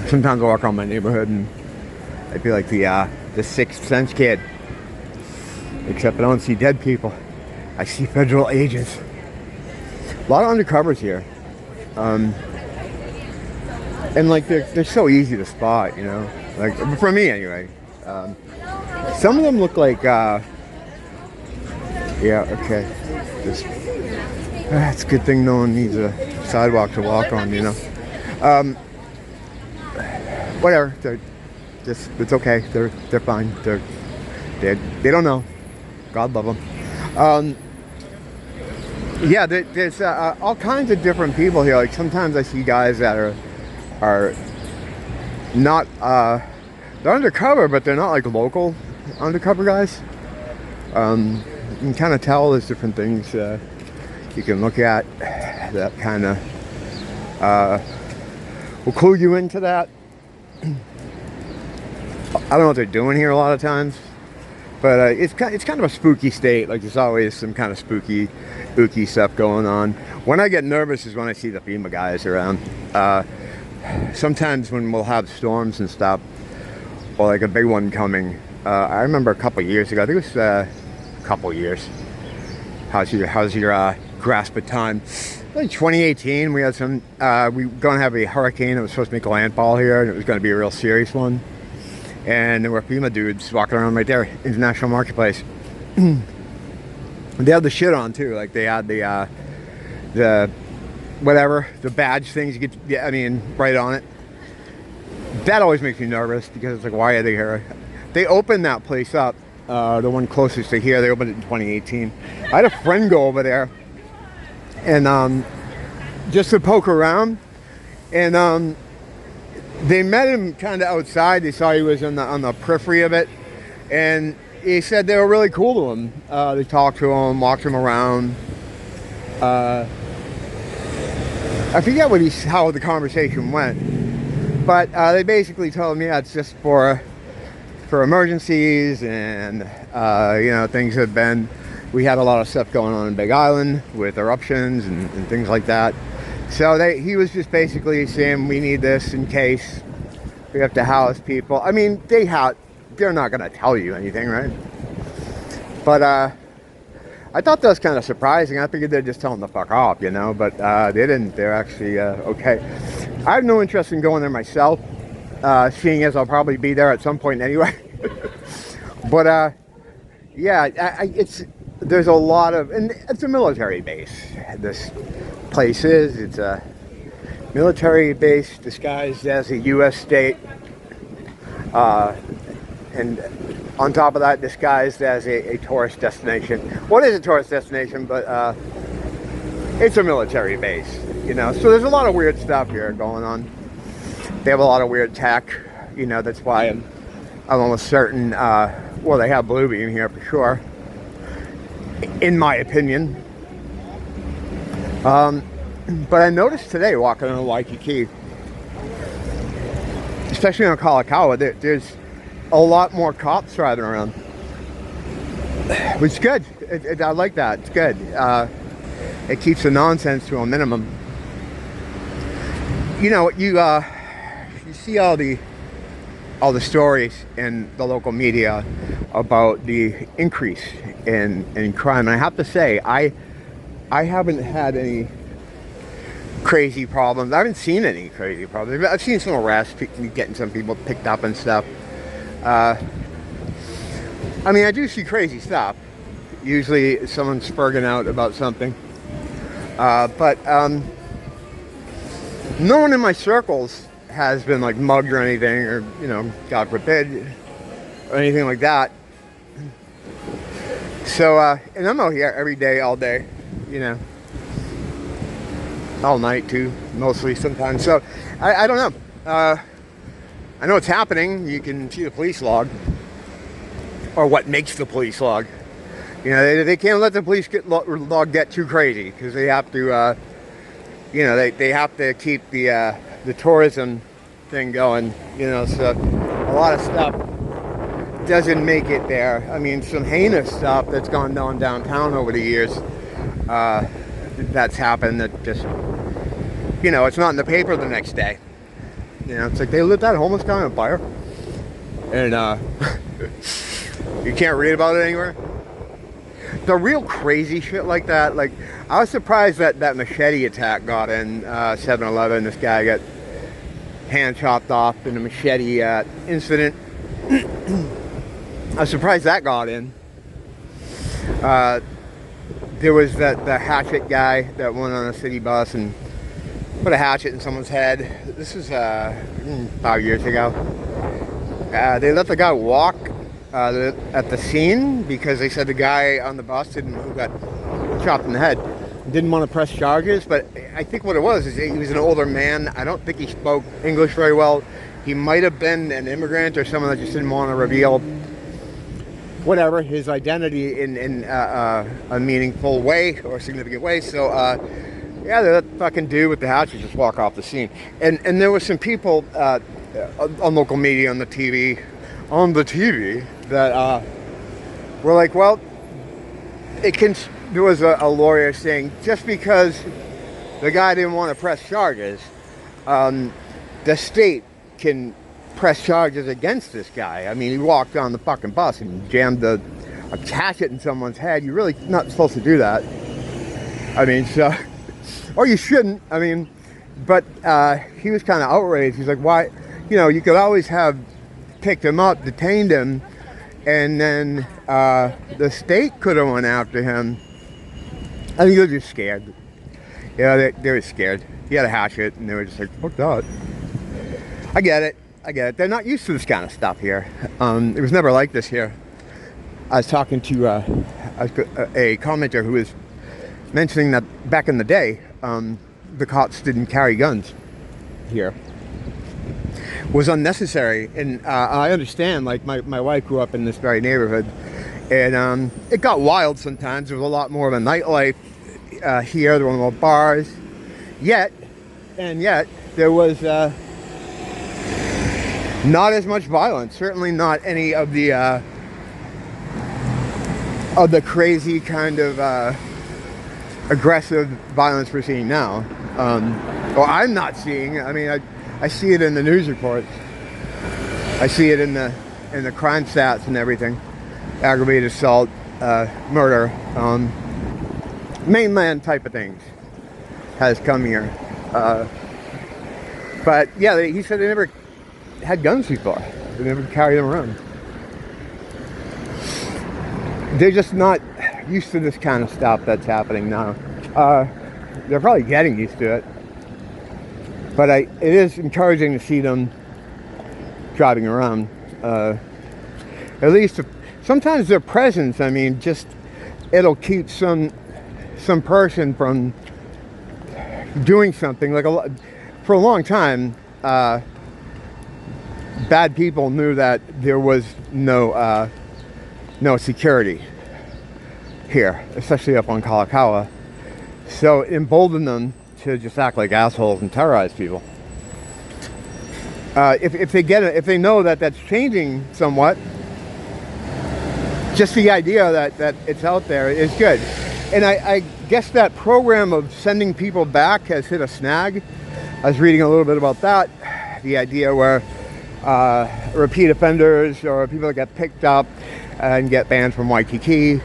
Sometimes I walk around my neighborhood and I feel like the Sixth Sense kid. Except I don't see dead people. I see federal agents. A lot of undercovers here. And like they're so easy to spot, you know. Like for me anyway. Some of them look like yeah, okay. It's a good thing no one needs a sidewalk to walk on, you know. Whatever. It's okay. They're fine. They don't know. God love them. Yeah, there's all kinds of different people here. Like sometimes I see guys that are not they're undercover, but they're not like local undercover guys. You can kind of tell there's different things you can look at that kind of will clue you into that. I don't know what they're doing here a lot of times, but it's kind of a spooky state. Like there's always some kind of spooky stuff going on. When I get nervous is when I see the FEMA guys around. Sometimes when we'll have storms and stuff, or like a big one coming. I remember a couple years ago. I think it was a couple years. How's your grasp of time? Like 2018, we had some. We were going to have a hurricane that was supposed to make landfall here, and it was going to be a real serious one. And there were FEMA dudes walking around right there, International Marketplace. They had the shit on too. Like they had the whatever, the badge things you get. I mean, right on it. That always makes me nervous because it's like, why are they here? They opened that place up, the one closest to here. They opened it in 2018. I had a friend go over there, and just to poke around, and they met him kind of outside. They saw he was on the periphery of it, and he said they were really cool to him. They talked to him, walked him around. I forget how the conversation went, but they basically told him, yeah, it's just for emergencies, and you know, things have been. We had a lot of stuff going on in Big Island with eruptions and things like that. So he was just basically saying, we need this in case we have to house people. I mean, they're not going to tell you anything, right? But I thought that was kind of surprising. I figured they'd just tell them to fuck off, you know, but they didn't. They're actually okay. I have no interest in going there myself, seeing as I'll probably be there at some point anyway. But yeah, there's a lot of, and it's a military base. This place it's a military base disguised as a U.S. state, and on top of that, disguised as a tourist destination. What is a tourist destination? But it's a military base, you know. So there's a lot of weird stuff here going on. They have a lot of weird tech, you know. That's why I'm almost certain. Well, they have Bluebeam here for sure, in my opinion. But I noticed today walking on Waikiki, especially on Kalakaua, there's a lot more cops driving around, which is good. I like that. It's good. It keeps the nonsense to a minimum. You know, you see all the stories in the local media about the increase in crime, and I have to say, I haven't had any crazy problems. I haven't seen any crazy problems. I've seen some arrests, getting some people picked up and stuff. I mean, I do see crazy stuff. Usually someone's spurging out about something. But no one in my circles has been like mugged or anything, or, you know, God forbid, or anything like that. So, and I'm out here every day, all day, you know. All night too, mostly sometimes. So, I don't know. I know it's happening. You can see the police log, or what makes the police log. You know, they can't let the police log get too crazy, because they have to, you know, they have to keep the tourism thing going. You know, so a lot of stuff doesn't make it there. I mean, some heinous stuff that's gone on downtown over the years. That's happened that just, you know, it's not in the paper the next day. You know, it's like they lit that homeless guy on fire, and you can't read about it anywhere. The real crazy shit like that, like, I was surprised that that machete attack got in 7-Eleven. This guy got hand chopped off in a machete incident. I was surprised that got in. There was the hatchet guy that went on a city bus and put a hatchet in someone's head. This was 5 years ago. They let the guy walk at the scene because they said the guy on the bus who got chopped in the head didn't want to press charges. But I think what it was is he was an older man. I don't think he spoke English very well. He might have been an immigrant or someone that just didn't want to reveal whatever his identity in a meaningful way or significant way. So yeah, they let the fucking dude with the hatchet just walk off the scene. And there were some people on local media, on the TV that were like, well, there was a lawyer saying just because the guy didn't want to press charges, the state can press charges against this guy. I mean, he walked on the fucking bus and jammed a hatchet in someone's head. You're really not supposed to do that. I mean, so, or you shouldn't. I mean, but he was kind of outraged. He's like, why? You know, you could always have picked him up, detained him, and then the state could have went after him. I think they were just scared. Yeah, they were scared. He had a hatchet, and they were just like, fuck that. I get it. They're not used to this kind of stuff here. It was never like this here. I was talking to a commenter who was mentioning that back in the day, the cops didn't carry guns here. It was unnecessary. And I understand, like, my wife grew up in this very neighborhood. And it got wild sometimes. There was a lot more of a nightlife here. There were more bars. Yet, there was not as much violence. Certainly not any of the crazy kind of aggressive violence we're seeing now. Or I'm not seeing. I mean, I see it in the news reports. I see it in the crime stats and everything. Aggravated assault, murder, mainland type of things has come here. But yeah, he said they never had guns before. They never carried them around. They're just not used to this kind of stuff that's happening now. They're probably getting used to it. But it is encouraging to see them driving around. At least sometimes their presence, I mean, just it'll keep some person from doing something. Like for a long time, bad people knew that there was no security here, especially up on Kalakaua. So it emboldened them to just act like assholes and terrorize people. If they know that that's changing somewhat, just the idea that it's out there is good. And I guess that program of sending people back has hit a snag. I was reading a little bit about that. The idea where repeat offenders or people that get picked up and get banned from Waikiki,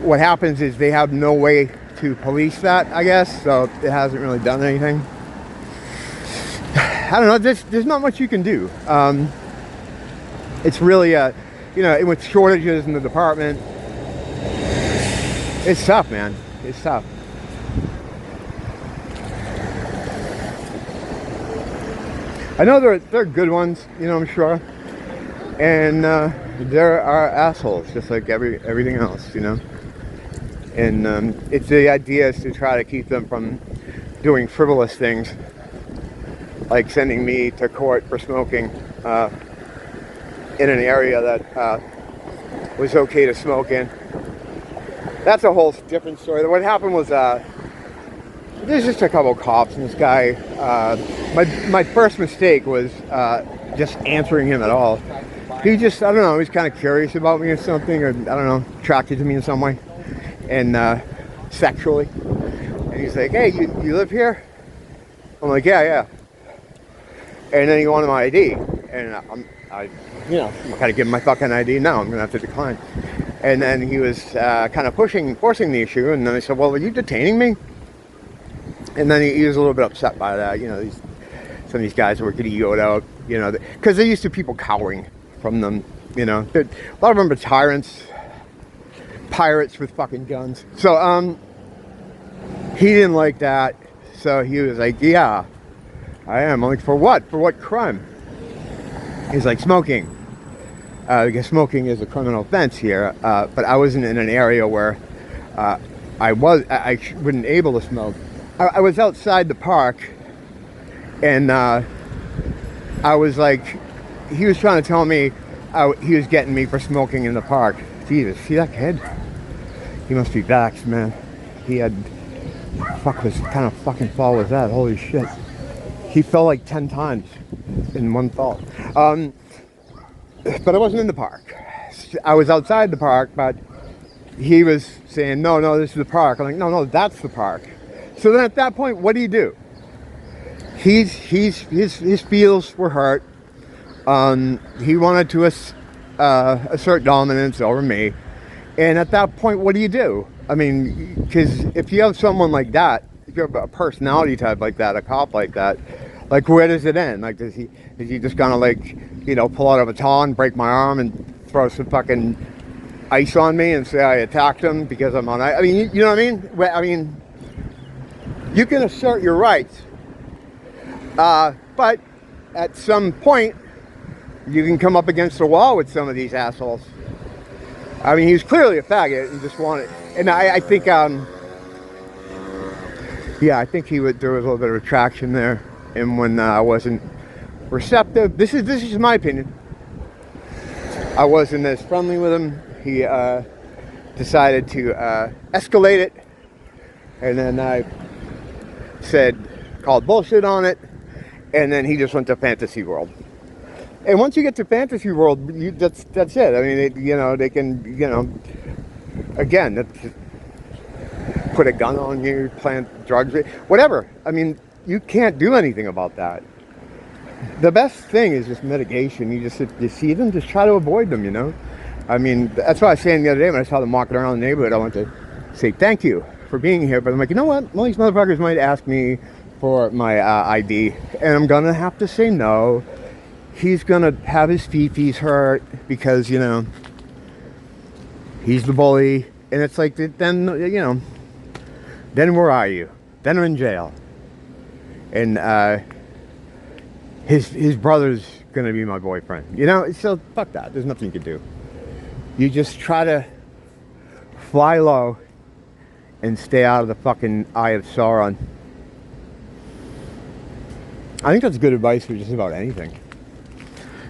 what happens is they have no way to police that, I guess, so it hasn't really done anything. I don't know, there's not much you can do. It's really, with shortages in the department, it's tough, man. It's tough. I know they're good ones, I'm sure. And there are assholes, just like everything else, And it's the idea is to try to keep them from doing frivolous things, like sending me to court for smoking in an area that was okay to smoke in. That's a whole different story. What happened was there's just a couple cops, and this guy. My first mistake was just answering him at all. He just, I don't know, he's kind of curious about me or something, or I don't know, attracted to me in some way, and sexually. And he's like, "Hey, you live here?" I'm like, "Yeah." And then he wanted my ID, and I gotta give him my fucking ID now. I'm gonna have to decline. And then he was kind of forcing the issue, and then I said, well, are you detaining me? And then he was a little bit upset by that. Some of these guys were getting EO'd out, because they're used to people cowering from them. A lot of them are tyrants, pirates with fucking guns. So he didn't like that. So he was like, yeah, I am. I'm like, for what? For what crime? He's like, smoking. Because smoking is a criminal offense here. But I wasn't in an area where I wasn't able to smoke. I was outside the park, and I was like, he was trying to tell me he was getting me for smoking in the park. Jesus, see that kid? He must be vaxxed, man. He had, what kind of fucking fall was that? Holy shit. He fell like 10 times in one fall. But I wasn't in the park. I was outside the park, but he was saying, no, this is the park. I'm like, no, that's the park. So then at that point, what do? His feels were hurt. He wanted to assert dominance over me. And at that point, what do? I mean, because if you have someone like that, if you have a personality type like that, a cop like that, like, where does it end? Like, is he just gonna, like, pull out a baton, break my arm, and throw some fucking ice on me and say I attacked him because I'm on ice? I mean, you know what I mean? I mean, you can assert your rights, but at some point, you can come up against the wall with some of these assholes. I mean, he was clearly a faggot and just wanted, and I think, yeah, I think there was a little bit of attraction there, and when I wasn't receptive, this is just my opinion, I wasn't as friendly with him. He decided to escalate it, and then I called bullshit on it, and then he just went to fantasy world. And once you get to fantasy world, that's it. I mean, they can, again, put a gun on you, plant drugs, whatever. I mean, you can't do anything about that. The best thing is just mitigation. You see them, just try to avoid them, I mean, that's what I was saying the other day when I saw them walking around the neighborhood. I went to say thank you for being here, but I'm like, you know what? Well, these motherfuckers might ask me for my ID, and I'm gonna have to say no. He's gonna have his feces hurt because, he's the bully, and it's like, then where are you? Then I'm in jail, and his brother's gonna be my boyfriend. So fuck that. There's nothing you can do. You just try to fly low and stay out of the fucking eye of Sauron. I think that's good advice for just about anything.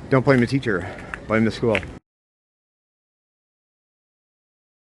Don't blame the teacher, blame the school.